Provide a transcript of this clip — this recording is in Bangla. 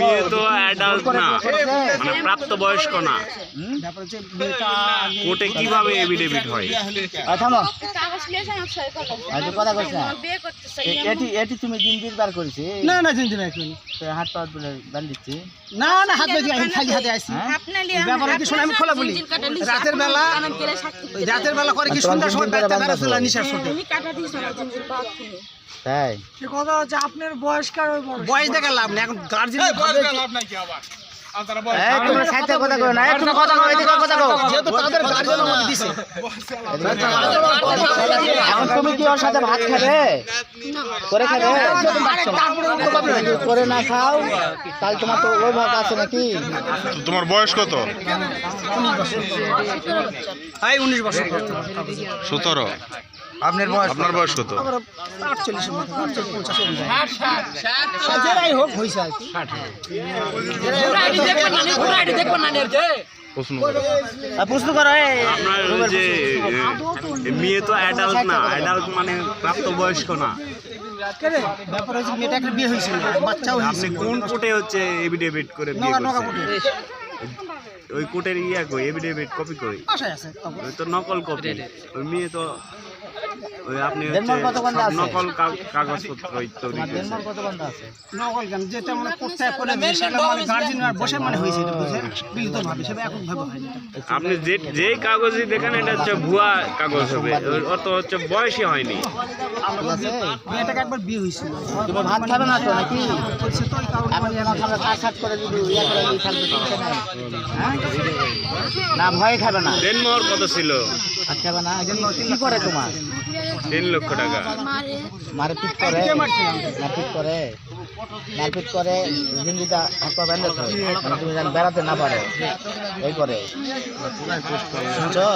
মেয়ে তো অ্যাডাল্ট না, মানে প্রাপ্তবয়স্ক না, কোর্টে কিভাবে এফিডেভিট হয়? এটি তুমি জিঞ্জির বার করেছি? না না জিঞ্জির নাই, হাত পা বান্ধিছি? না না হাত বেঁধে খালি হাতে আসছি। ব্যাপার কি শোনা, আমি খোলা বলি, রাতের বেলা করে কি সন্ধ্যার সময় বেড়াচ্ছিল নিশার সাথে। তাই কথা হচ্ছে আপনার বয়স দেখা লাভ নেই, এখন গার্জিয়ান তুমি কি ওর সাথে ভাত খাবে? করে খাবে? করে না খাও তাহলে তোমার তো ওই ভাত আছে নাকি? তোমার বয়স কত? 19 বছর। 17। আপনার বয়স কত? 48 হোক হয়েছে আর কি। প্রশ্ন করো। আপনার যে মেয়ে তো অ্যাডাল্ট না, অ্যাডাল্ট মানে প্রাপ্তবয়স্ক না, ব্যাপার হচ্ছে মেয়েটা একটা বিয়ে হয়েছিল, বাচ্চাও আপনি হয়েছিল। কোন কোর্টে হচ্ছে এফিডেভিট করে বিয়ে নগা করছেন? ওই কোর্টের কই এফিডেভিট কপি কই? বাসায় আছে। ওই তো নকল কপি। ওই মেয়ে তো ওই আপনি ডেনমার্ক কত ঘন্টা আছে? নকল কাগজপত্র তৈরি করেছেন। ডেনমার্ক কত ঘন্টা আছে? নকল গান যেটা মানে করতে করে সেটা মানে গার্জিয়ান আর বসে মানে হয়েছে, এটা বুঝে বিলিত ভাবে সেটা এখন ভাবে হয় না। আপনি যে কাগজই দেখেন এটা হচ্ছে ভুয়া কাগজ হবে, ওর তো হচ্ছে বয়সই হয়নি। মেয়েটাকে একবার বিয়ে হয়েছিল। তুমি ভাত খাবে না তো নাকি? বলছে তো কারণ এখন যেন খাবে কাজ করে যদি করে থাকবে চিন্তা নাই। না ভয় খাবে না? দেনমোহর কত ছিল? ভাত খাবে না? কি করে তোমার? 3 লক্ষ টাকা। মারপিট করে? মারপিট করে জিন্দিটা হাত পা বেঁধে তুমি যেন বেড়াতে না পারো এই করে শুনছো?